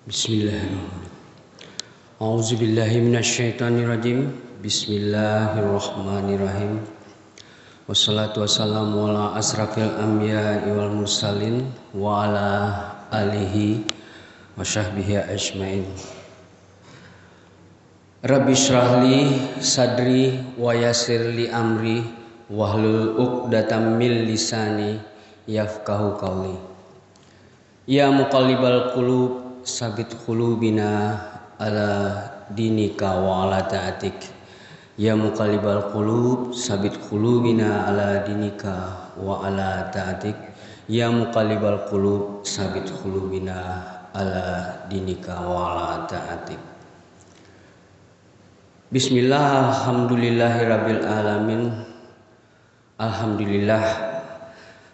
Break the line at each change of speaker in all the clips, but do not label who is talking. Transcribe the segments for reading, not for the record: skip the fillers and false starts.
Bismillahirrahmanirrahim. A'udzubillahi minasyaitonirrajim. Bismillahirrahmanirrahim. Wassalatu wassalamu ala asrafil anbiya'i wal mursalin wa ala alihi wa sahbihi ajmain. Rabbi shrahli sadri wa yassir li amri wahlul 'uqdatam min lisani yafqahu qawli. Ya muqallibal qulub sabit qulubina ala dinika wa ala ta'atik. Ya muqallibal qulub sabit qulubina ala dinika wa ala ta'atik. Ya muqallibal qulub sabit qulubina ala dinika wa ala ta'atik. Bismillah, alhamdulillahirabbil alamin. Alhamdulillah,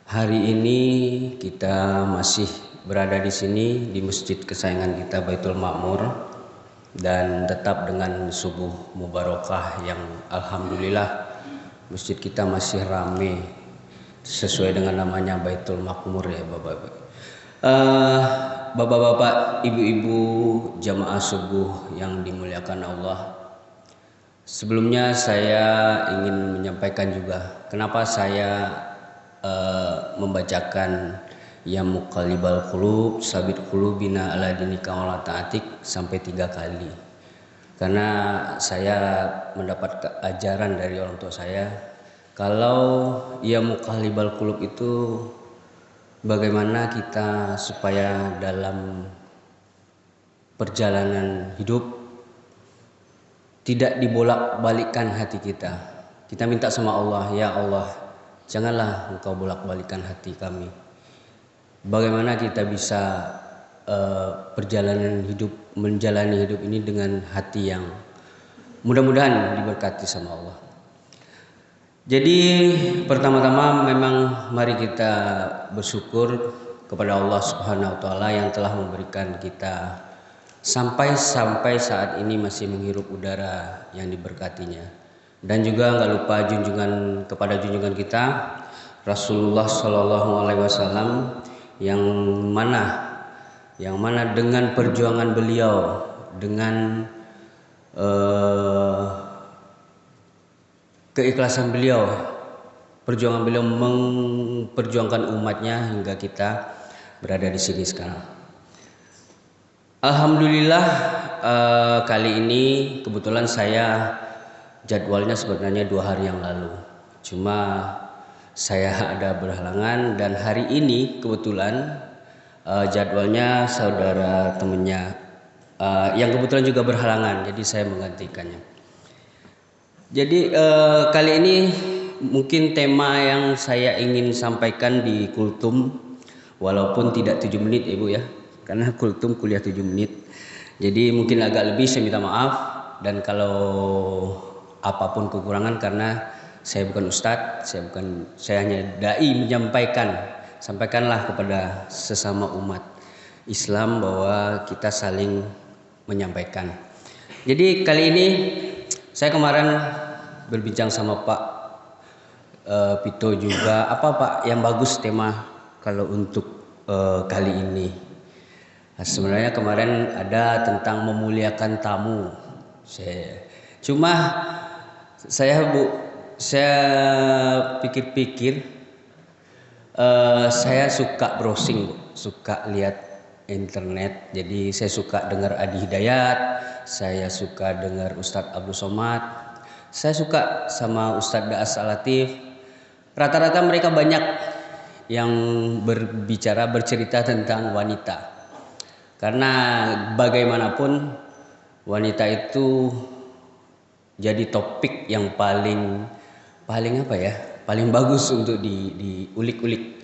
hari ini kita masih berada di sini di masjid kesayangan kita Baitul Ma'mur, dan tetap dengan subuh mubarakah yang alhamdulillah masjid kita masih ramai sesuai dengan namanya Baitul Ma'mur ya Bapak-bapak. Bapak-bapak, ibu-ibu jamaah subuh yang dimuliakan Allah. Sebelumnya saya ingin menyampaikan juga kenapa saya membacakan ya muqallibal qulub sabit qulubina ala dinika wa la ta'atik sampai 3 kali. Karena saya mendapat ajaran dari orang tua saya, kalau ya muqallibal qulub itu bagaimana kita supaya dalam perjalanan hidup tidak dibolak-balikkan hati kita. Kita minta sama Allah, ya Allah, janganlah Engkau bolak-balikkan hati kami. Bagaimana kita bisa perjalanan hidup, menjalani hidup ini dengan hati yang mudah-mudahan diberkati sama Allah. Jadi pertama-tama memang mari kita bersyukur kepada Allah Subhanahu wa taala yang telah memberikan kita sampai saat ini masih menghirup udara yang diberkatinya. Dan juga nggak lupa kepada junjungan kita Rasulullah Shallallahu Alaihi Wasallam yang mana dengan perjuangan beliau, dengan keikhlasan beliau, perjuangan beliau memperjuangkan umatnya hingga kita berada di sini sekarang. Alhamdulillah, kali ini kebetulan saya jadwalnya sebenarnya 2 hari yang lalu, cuma saya ada berhalangan, dan hari ini kebetulan jadwalnya saudara temennya yang kebetulan juga berhalangan, jadi saya menggantikannya. Jadi kali ini mungkin tema yang saya ingin sampaikan di kultum, walaupun tidak 7 menit Ibu ya, karena kultum kuliah 7 menit. Jadi mungkin agak lebih, saya minta maaf, dan kalau apapun kekurangan karena saya bukan ustadz, saya hanya dai menyampaikan. Sampaikanlah kepada sesama umat Islam bahwa kita saling menyampaikan. Jadi kali ini saya kemarin berbincang sama Pak Pito juga, apa Pak yang bagus tema kalau untuk kali ini. Nah, sebenarnya kemarin ada tentang memuliakan tamu. Saya pikir-pikir, saya suka browsing, suka lihat internet. Jadi saya suka dengar Adi Hidayat, saya suka dengar Ustadz Abdul Somad, saya suka sama Ustadz Daas Alatif. Rata-rata mereka banyak yang bercerita tentang wanita. Karena bagaimanapun wanita itu jadi topik yang paling bagus untuk diulik-ulik.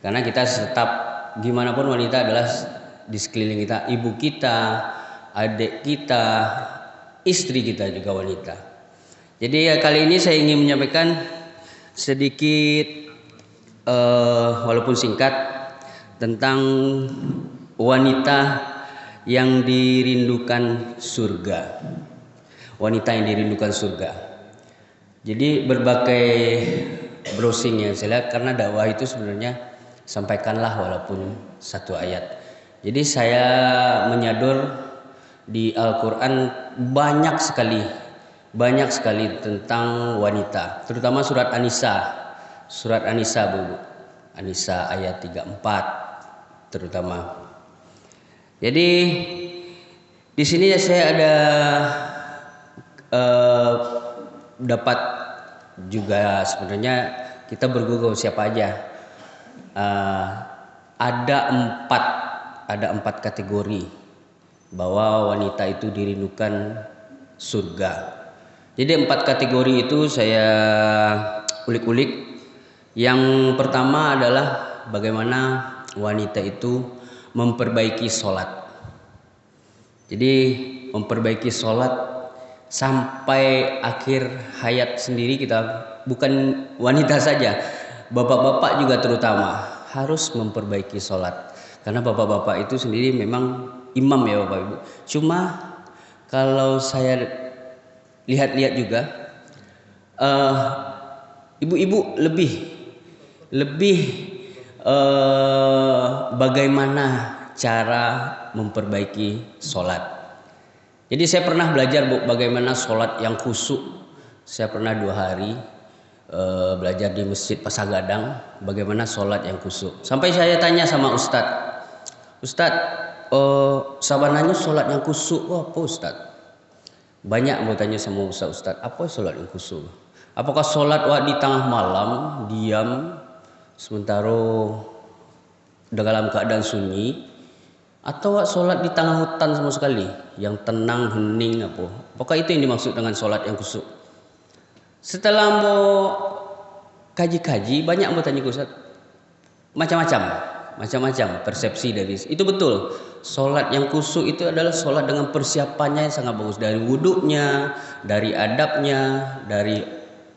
Karena kita tetap gimana pun wanita adalah di sekeliling kita, ibu kita, adik kita, istri kita juga wanita. Jadi ya kali ini saya ingin menyampaikan sedikit walaupun singkat tentang wanita yang dirindukan surga. Wanita yang dirindukan surga. Jadi berbagai browsing yang saya lihat, karena dakwah itu sebenarnya sampaikanlah walaupun 1 ayat. Jadi saya menyadur di Al-Quran banyak sekali tentang wanita, terutama surat An-Nisa Bu. An-Nisa ayat 34 terutama. Jadi di sini saya ada dapat juga sebenarnya kita bergugau siapa aja. Ada empat kategori bahwa wanita itu dirindukan surga. Jadi 4 kategori itu saya ulik-ulik. Yang pertama adalah bagaimana wanita itu memperbaiki sholat. Jadi memperbaiki sholat sampai akhir hayat sendiri kita, bukan wanita saja, bapak-bapak juga terutama harus memperbaiki sholat. Karena bapak-bapak itu sendiri memang imam ya Bapak Ibu. Cuma kalau saya lihat-lihat juga ibu-ibu lebih bagaimana cara memperbaiki sholat. Jadi saya pernah belajar bagaimana sholat yang khusyuk. Saya pernah 2 hari belajar di Masjid Pasagadang bagaimana sholat yang khusyuk. Sampai saya tanya sama Ustadz, sabananya sholat yang khusyuk apa Ustadz? Banyak mau tanya sama Ustadz, apa sholat yang khusyuk? Apakah sholat di tengah malam diam sementara dalam keadaan sunyi, atau sholat di tengah hutan sama sekali yang tenang hening apa? Apakah itu yang dimaksud dengan sholat yang khusyuk? Setelah mau kaji-kaji banyak mau tanya ke Ustadz, macam-macam persepsi dari itu. Betul, sholat yang khusyuk itu adalah sholat dengan persiapannya yang sangat bagus, dari wuduknya, dari adabnya, dari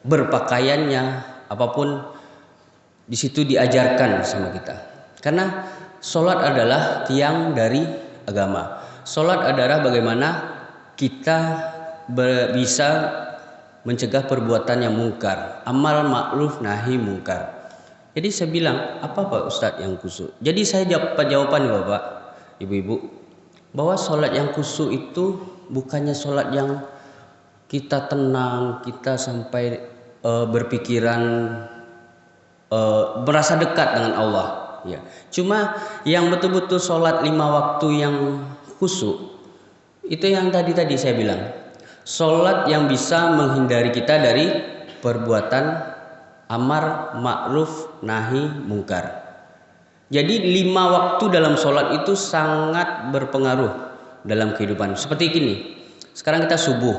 berpakaiannya, apapun di situ diajarkan sama kita. Karena sholat adalah tiang dari agama. Sholat adalah bagaimana kita bisa mencegah perbuatan yang mungkar, amal ma'ruf nahi mungkar. Jadi saya bilang, apa Pak Ustadz yang khusyuk? Jadi saya jawaban Bapak, Ibu-ibu, bahwa sholat yang khusyuk itu bukannya sholat yang kita tenang, kita sampai berpikiran merasa dekat dengan Allah. Ya. Cuma yang betul-betul sholat 5 waktu yang khusyuk, itu yang tadi saya bilang. Sholat yang bisa menghindari kita dari perbuatan amar ma'ruf nahi mungkar. Jadi 5 waktu dalam sholat itu sangat berpengaruh dalam kehidupan. Seperti gini, sekarang kita subuh.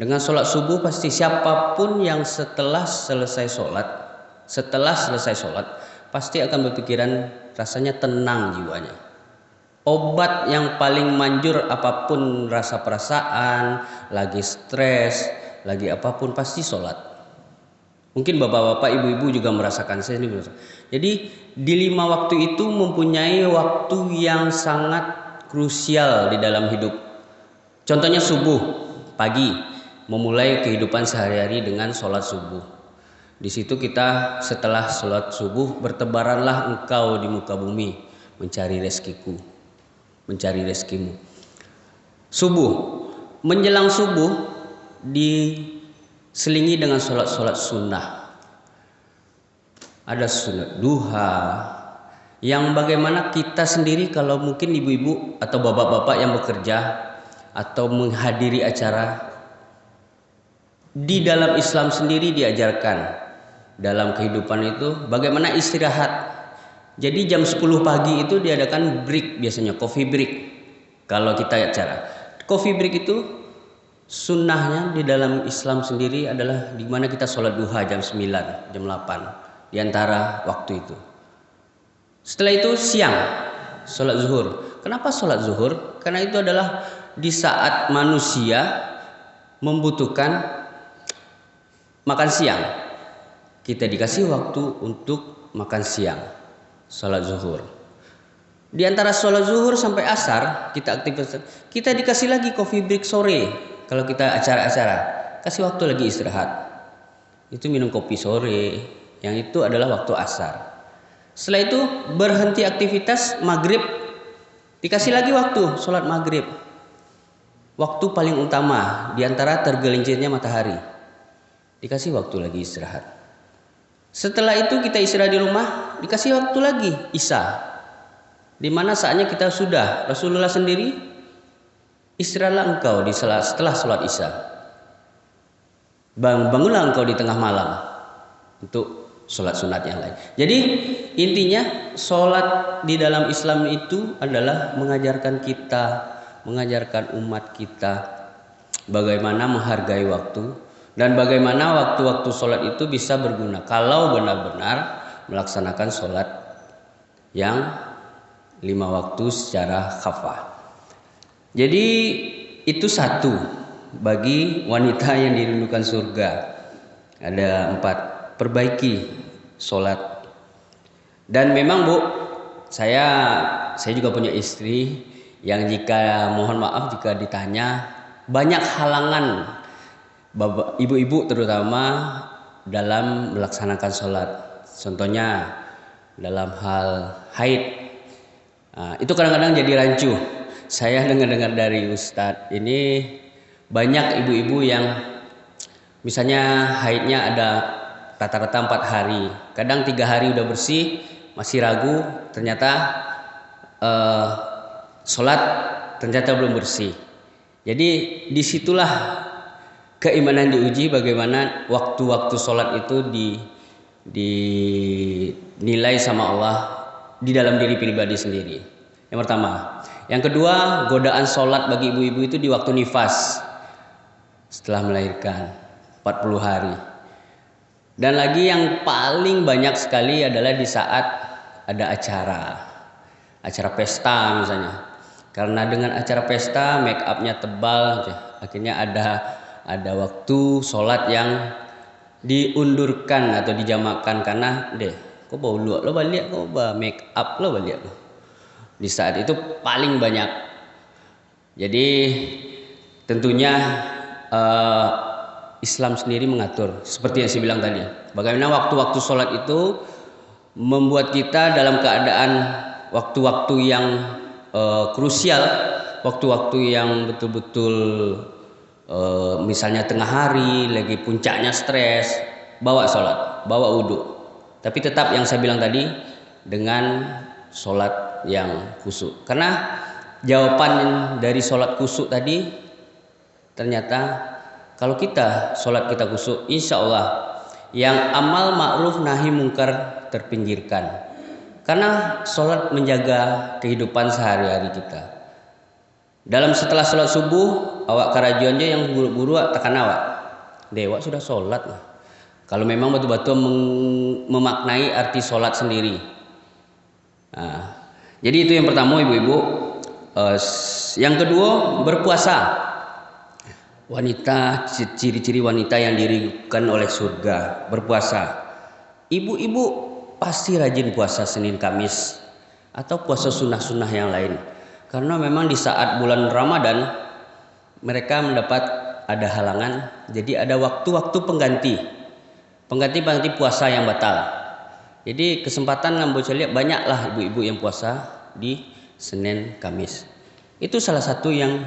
Dengan sholat subuh pasti siapapun yang setelah selesai sholat pasti akan berpikiran rasanya tenang jiwanya. Obat yang paling manjur apapun rasa perasaan, lagi stres, lagi apapun pasti sholat. Mungkin bapak-bapak, ibu-ibu juga merasakan saya ini. Jadi di 5 waktu itu mempunyai waktu yang sangat krusial di dalam hidup. Contohnya subuh pagi, memulai kehidupan sehari-hari dengan sholat subuh. Di situ kita setelah sholat subuh bertebaranlah engkau di muka bumi mencari rezekimu. Subuh, menjelang subuh diselingi dengan sholat sunnah. Ada sunat duha yang bagaimana kita sendiri, kalau mungkin ibu-ibu atau bapak-bapak yang bekerja atau menghadiri acara, di dalam Islam sendiri diajarkan dalam kehidupan itu bagaimana istirahat. Jadi jam 10 pagi itu diadakan break, biasanya coffee break. Kalau kita acara coffee break itu sunnahnya di dalam Islam sendiri adalah di mana kita sholat duha jam 9, jam 8 di antara waktu itu. Setelah itu siang sholat zuhur. Kenapa sholat zuhur? Karena itu adalah di saat manusia membutuhkan makan siang, kita dikasih waktu untuk makan siang, sholat zuhur. Di antara sholat zuhur sampai asar kita aktivitas, kita dikasih lagi coffee break sore. Kalau kita acara-acara, kasih waktu lagi istirahat. Itu minum kopi sore, yang itu adalah waktu asar. Setelah itu berhenti aktivitas maghrib Dikasih lagi waktu sholat maghrib. Waktu paling utama di antara tergelincirnya matahari. Dikasih waktu lagi istirahat. Setelah itu kita istirahat di rumah, dikasih waktu lagi Isya. Di mana saatnya kita sudah, Rasulullah sendiri, istirahatlah engkau setelah sholat Isya. Bangunlah engkau di tengah malam untuk sholat sunat yang lain. Jadi intinya sholat di dalam Islam itu adalah mengajarkan kita, mengajarkan umat kita bagaimana menghargai waktu dan bagaimana waktu-waktu sholat itu bisa berguna kalau benar-benar melaksanakan sholat yang 5 waktu secara khafah. Jadi itu satu bagi wanita yang dirindukan surga. Ada 4, perbaiki sholat. Dan memang Bu, saya juga punya istri yang jika mohon maaf jika ditanya banyak halangan ibu-ibu terutama dalam melaksanakan sholat. Contohnya dalam hal haid, itu kadang-kadang jadi rancu. Saya dengar-dengar dari Ustadz ini banyak ibu-ibu yang misalnya haidnya ada rata-rata 4 hari, kadang 3 hari udah bersih, masih ragu, ternyata sholat ternyata belum bersih. Jadi disitulah keimanan diuji, bagaimana waktu-waktu sholat itu dinilai sama Allah di dalam diri pribadi sendiri. Yang pertama. Yang kedua, godaan sholat bagi ibu-ibu itu di waktu nifas setelah melahirkan 40 hari. Dan lagi yang paling banyak sekali adalah di saat ada acara pesta misalnya. Karena dengan acara pesta make upnya tebal, akhirnya ada waktu sholat yang diundurkan atau dijamakkan karena kok bau luak lo balik, kok make up lo balik lo. Di saat itu paling banyak. Jadi tentunya Islam sendiri mengatur seperti yang saya bilang tadi, bagaimana waktu-waktu sholat itu membuat kita dalam keadaan waktu-waktu yang krusial, waktu-waktu yang betul-betul misalnya tengah hari lagi puncaknya stres, bawa sholat, bawa wudhu. Tapi tetap yang saya bilang tadi dengan sholat yang khusyuk. Karena jawaban dari sholat khusyuk tadi ternyata kalau kita sholat kita khusyuk, insya Allah yang amal ma'ruf nahi mungkar terpinggirkan. Karena sholat menjaga kehidupan sehari-hari kita. Dalam setelah sholat subuh, awak karajuannya yang buru-buru tekan awak. Dewa sudah sholat. Kalau memang betul-betul memaknai arti sholat sendiri. Nah, jadi itu yang pertama ibu-ibu. Yang kedua, berpuasa. Wanita, ciri-ciri wanita yang dirindukan oleh surga, berpuasa. Ibu-ibu pasti rajin puasa Senin Kamis atau puasa sunnah-sunnah yang lain. Karena memang di saat bulan Ramadan mereka mendapat ada halangan, jadi ada waktu-waktu pengganti puasa yang batal. Jadi kesempatan ngambil lihat banyaklah ibu-ibu yang puasa di Senin Kamis. Itu salah satu yang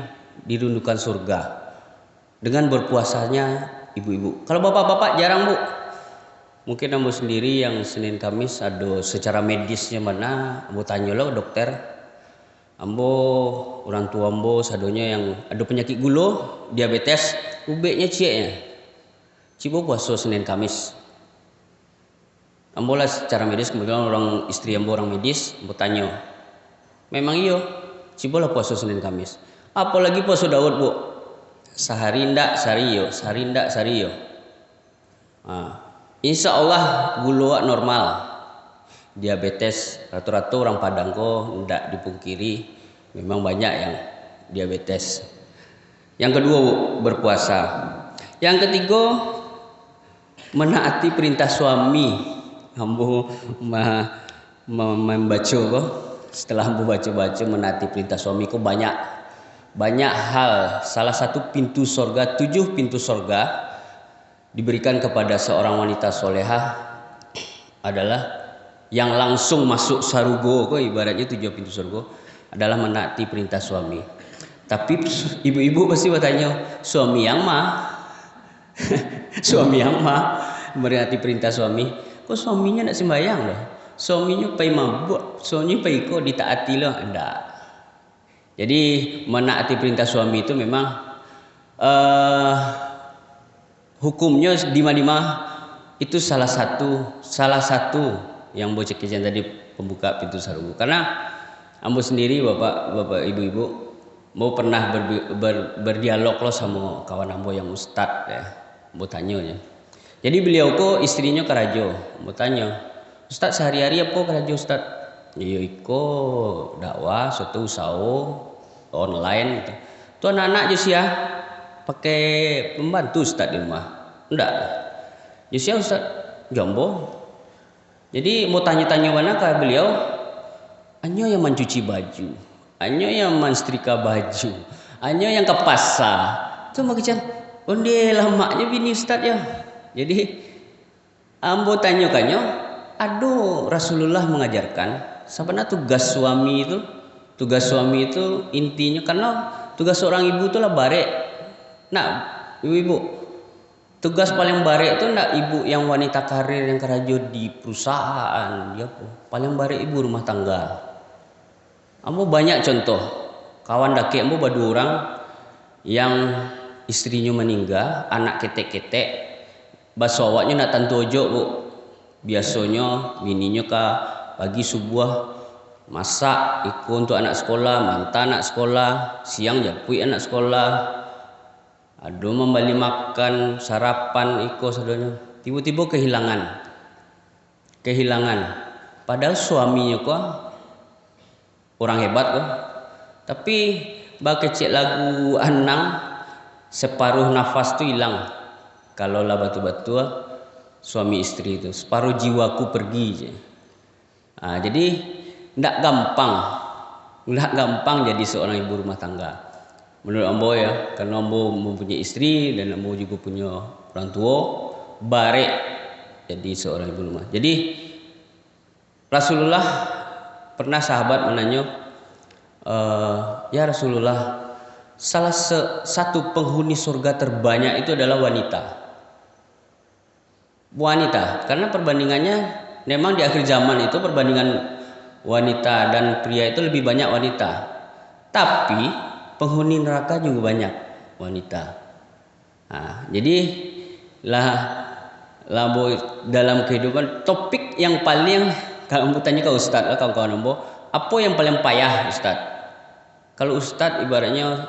dirindukan surga dengan berpuasanya ibu-ibu. Kalau bapak-bapak jarang Bu. Mungkin ambo sendiri yang Senin Kamis ada secara medisnya mana, ambo tanya lo dokter. Ambo orang tua ambo sadonya yang ada penyakit gula, diabetes, ubeknya cieknya. Cibo puasa Senin Kamis. Ambo lah secara medis, kemudian orang istri ambo orang medis, ambo tanya. Memang iyo, cibo lah puasa Senin Kamis. Apalagi puasa Daud Bu. Sehari ndak, sehari iyo, sehari ndak, sehari iyo. Insya Allah gula normal. Diabetes rata-rata orang Padang kok ndak dipungkiri, memang banyak yang diabetes. Yang kedua berpuasa. Yang ketiga menaati perintah suami. Ambo membaca kok setelah ambo baca-baca menaati perintah suami kok banyak hal. Salah satu pintu surga, 7 pintu surga diberikan kepada seorang wanita solehah adalah yang langsung masuk sarugo kok ibaratnya 7 pintu surga. adalah menaati perintah suami. Tapi ibu-ibu pasti bertanya, suami yang mah suami yang mah menaati perintah suami, kok suaminya nak sembahyang loh, suaminya pai mabuk, suaminya pai kok ditaati loh. Enggak. Jadi menaati perintah suami itu memang hukumnya dima-dima itu salah satu yang bocah kejadian tadi pembuka pintu sarung. Karena ambo sendiri bapak ibu-ibu mau pernah berdialog loh sama kawan ambo yang ustad ya, ambo tanya ya. Jadi beliau kok istrinya kerajo, ambo tanya, ustad sehari-hari apa kerajo ustad? Ya iko dakwah suatu usaha online gitu. Tuh anak-anak Josia pakai pembantu ustad di rumah. Enggak. Josia ustad jombo. Jadi mau tanya-tanya mana ke beliau, anyo yang mencuci baju, anyo yang mensetrika baju, anyo yang ke pasar. Itu makican, onde lamaknya bini ustad ya. Jadi ambo tanya kanyo, aduh Rasulullah mengajarkan sebenarnya tugas suami itu intinya, karena tugas seorang ibu itulah barek. Nah, ibu-ibu, tugas paling barek itu nak ibu yang wanita karir yang kerja di perusahaan, dia paling barek ibu rumah tangga. Ambo banyak contoh kawan daki ambo berdua orang yang istrinya meninggal, anak ketek-ketek, basawaknya nak tantu ojo bu. Biasanya bininya pagi subuh masak ikut untuk anak sekolah, mantan anak sekolah, siang japui anak sekolah. Aduh membeli makan sarapan iko saudara, tiba-tiba kehilangan padahal suaminya kok orang hebat kok, tapi kecil lagu anang separuh nafas tuh hilang. Kalau lah batu-batu suami istri itu separuh jiwaku pergi aja. Nah, jadi ndak gampang jadi seorang ibu rumah tangga. Menurut ambo ya, karena ambo mempunyai istri dan ambo juga punya orang tua, barek jadi seorang ibu rumah. Jadi Rasulullah pernah sahabat menanya, ya Rasulullah, salah satu penghuni surga terbanyak itu adalah wanita, karena perbandingannya memang di akhir zaman itu perbandingan wanita dan pria itu lebih banyak wanita, tapi penghuni neraka juga banyak wanita. Nah, jadi dalam kehidupan topik yang paling, kalau mau tanya ke Ustadz lah kawan-kawan ambo, apa yang paling payah Ustadz? Kalau Ustadz ibaratnya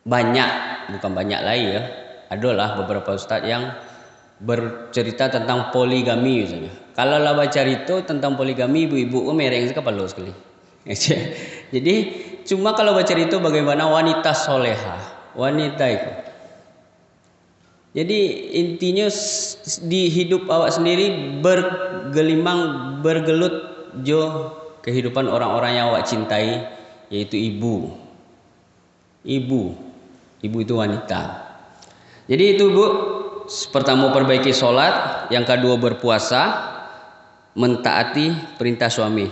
banyak, bukan banyak lagi ya, adalah beberapa Ustadz yang bercerita tentang poligami misalnya. Kalau lah baca itu tentang poligami, ibu-ibu mereng sekali sekali. Jadi cuma kalau baca itu bagaimana wanita soleha, wanita itu. Jadi intinya di hidup awak sendiri bergelut jo kehidupan orang-orang yang awak cintai, yaitu ibu. Ibu itu wanita. Jadi itu Bu, pertama perbaiki sholat, yang kedua berpuasa, mentaati perintah suami.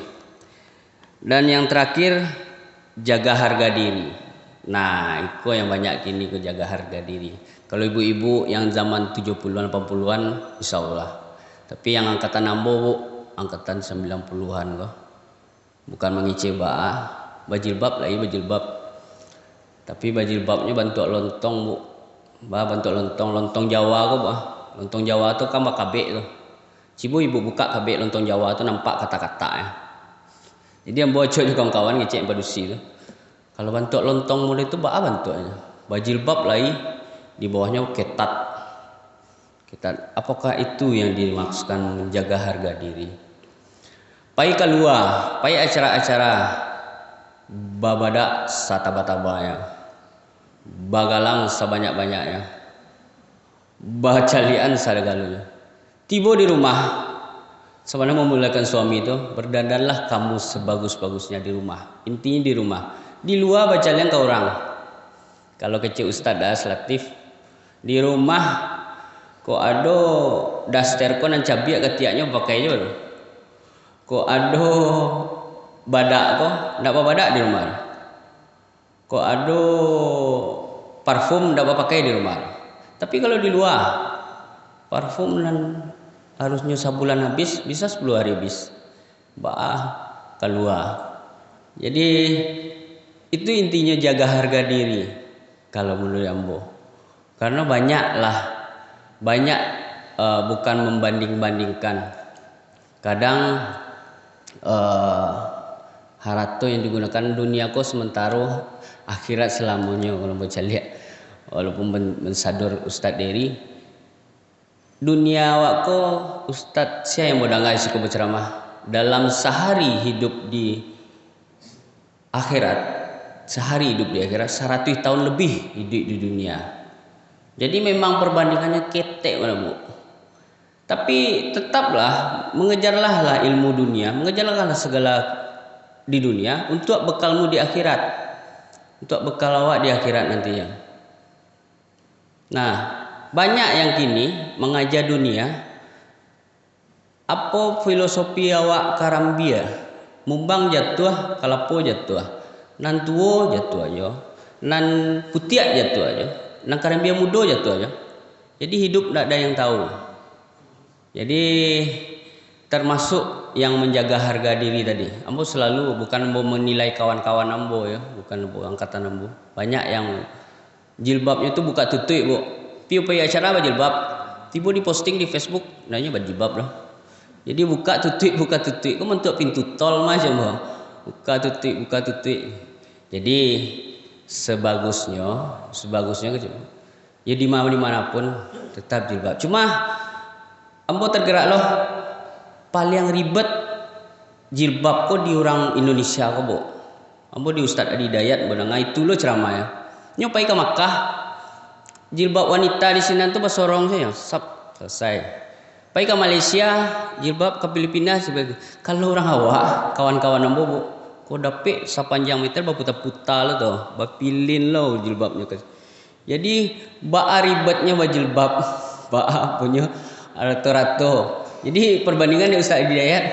Dan yang terakhir jaga harga diri. Nah, itu yang banyak kini ke jaga harga diri. Kalau ibu-ibu yang zaman 70-an 80-an insya Allah. Tapi yang angkatan ambo Bu, angkatan 90-an kok. Bukan mengicip bajilbab lagi bajilbab. Tapi bajilbabnya bantu lontong Bu. Bantu lontong Jawa kok, Lontong Jawa tuh kan kabek tuh. Cibu ibu buka kabek lontong Jawa tuh nampak kata-kata ya. Jadi yang bocor juga kawan-kawan ngecek padusi itu. Kalau bantu lontong mulai itu bantuannya. Bajilbab lagi di bawahnya ketat. Apakah itu yang dimaksudkan menjaga harga diri? Pai keluar, pai acara-acara babada sataba-tabanya. Bagalang sebanyak-banyaknya. Bacalian sadagalunya. Tiba di rumah, sebenarnya memulakan suami itu, berdandanlah kamu sebagus-bagusnya di rumah. Intinya di rumah. Di luar bacalian ke orang. Kalau kecil Ustaz Latif, di rumah kok ada daster ko nan cabiak ketiaknya pakai aja. Kok ada badak kok, ndak bawa badak di rumah. Kok ada parfum ndak bawa pakai di rumah. Tapi kalau di luar, parfum dan harusnya sebulan habis, bisa 10 hari habis. Keluar. Jadi itu intinya jaga harga diri kalau menurut ambo. Karena banyak bukan membanding-bandingkan. Kadang harato yang digunakan dunia ko sementara akhirat selamanya kalau baca lihat. Walaupun mensadur Ustadz Dery, dunia wako Ustadz saya yang modal suka berceramah dalam sehari hidup di akhirat, 100 tahun lebih hidup di dunia. Jadi memang perbandingannya ketek mana bu. Tapi tetaplah mengejarlah ilmu dunia, mengejarlah segala di dunia untuk bekalmu di akhirat, untuk bekal awak di akhirat nantinya. Nah, banyak yang kini mengajar dunia. Apa filosofi awak karambia? Mumbang jatuh, kalapo jatuh, nan tuo jatuh aja, nan putiak jatuh aja, nan karambia mudo jatuh aja. Jadi hidup tidak ada yang tahu. Jadi termasuk yang menjaga harga diri tadi. Ambo selalu bukan mau menilai kawan-kawan ambo ya, bukan angkatan ambo. Banyak yang jilbabnya itu buka tutup bu. Piu acara apa jilbab? Tiba di posting di Facebook, nanya berjilbab lah. Jadi buka tutup, kau mentuk pintu tol macam bu. Buka tutup. Jadi sebagusnya ya dimanapun tetap jilbab. Cuma ambo tergerak loh, paling ribet jilbab kok di orang Indonesia kok bu. Ambo di Ustadz Adi Hidayat benang itu lo ceramah ya. Nyopai ke Makkah, jilbab wanita di sini tuh basorong saya, selesai. Pai ke Malaysia, jilbab ke Filipina sebagai. Kalau orang awak, kawan-kawan ambo bu, kok dapet sepanjang meter berputar-putar lo tuh, bapilin lo jilbabnya. Jadi ribetnya jilbab, punya rato-rato. Jadi perbandingan di Ustadz Hidayat,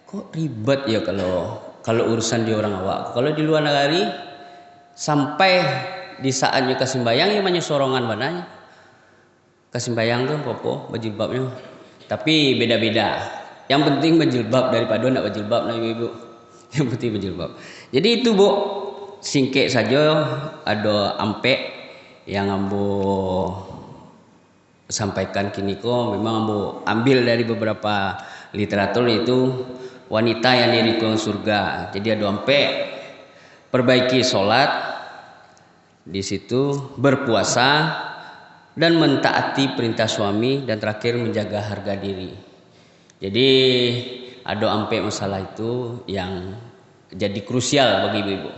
kok ribet ya kalau urusan di orang awak. Kalau di luar negeri sampai di saatnya kesimbayang ya banyak sorongan bananya. Kesimbayang tuh popo berjilbabnya. Tapi beda-beda. Yang penting berjilbab daripada nak berjilbab nah ibu. Yang penting berjilbab. Jadi itu bu, singkek saja ada ampek yang ambo sampaikan kini ko memang ambo ambil dari beberapa literatur itu wanita yang dirikung surga. Jadi ada ampek perbaiki sholat di situ, berpuasa dan mentaati perintah suami, dan terakhir menjaga harga diri. Jadi ada ampe masalah itu yang jadi krusial bagi ibu-ibu.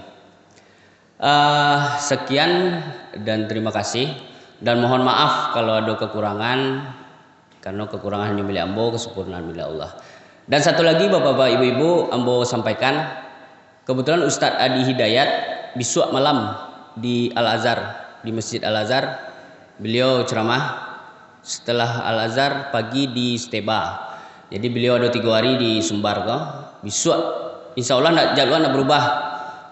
Sekian dan terima kasih, dan mohon maaf kalau ada kekurangan, karena kekurangan hanya milik ambo, kesempurnaan milik Allah. Dan satu lagi bapak-bapak ibu-ibu, ambo sampaikan kebetulan Ustadz Adi Hidayat besok malam di Al-Azhar, di Masjid Al-Azhar. Beliau ceramah, setelah Al-Azhar pagi di Steba. Jadi beliau ada 3 hari di Sumbar kok. Besok insya Allah jadwal nak berubah.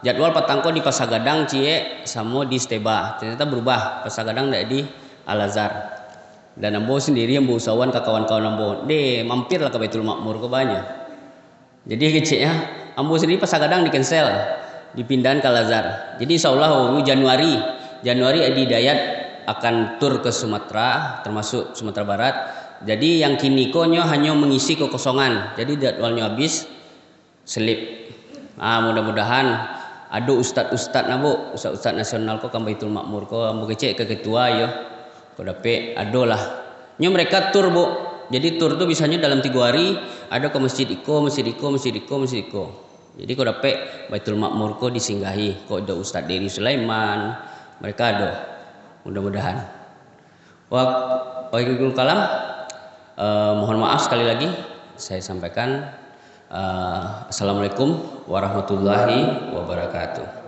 Jadwal petangko di Pasagadang Cie sama di Steba. Ternyata berubah, Pasagadang tidak di Al-Azhar. Dan ambo sendiri yang usahawan ke kawan-kawan ambo, mampirlah ke Baitul Makmur ke banyak. Jadi kecilnya ambo sendiri Pasagadang di cancel, dipindahan ke Al-Azhar. Jadi insya Allah Januari Adi Hidayat akan tur ke Sumatera, termasuk Sumatera Barat. Jadi yang kini konyo hanya mengisi kekosongan. Jadi jadwalnya habis, selip. Mudah-mudahan ada ustad-ustad nabo, ustad nasional ko kan Baitul Makmur ko, ambo kecek ke ketua yo. Ko dape adolah. Nyo mereka tur bu. Jadi tur tuh bisanya dalam 3 hari ada ke masjid iko. Jadi ko dape Baitul Makmur ko disinggahi. Ko ada Ustadz Dery Sulaiman, mereka ada. Mudah-mudahan. Waalaikumsalam kalam. Mohon maaf sekali lagi saya sampaikan. Assalamualaikum warahmatullahi wabarakatuh.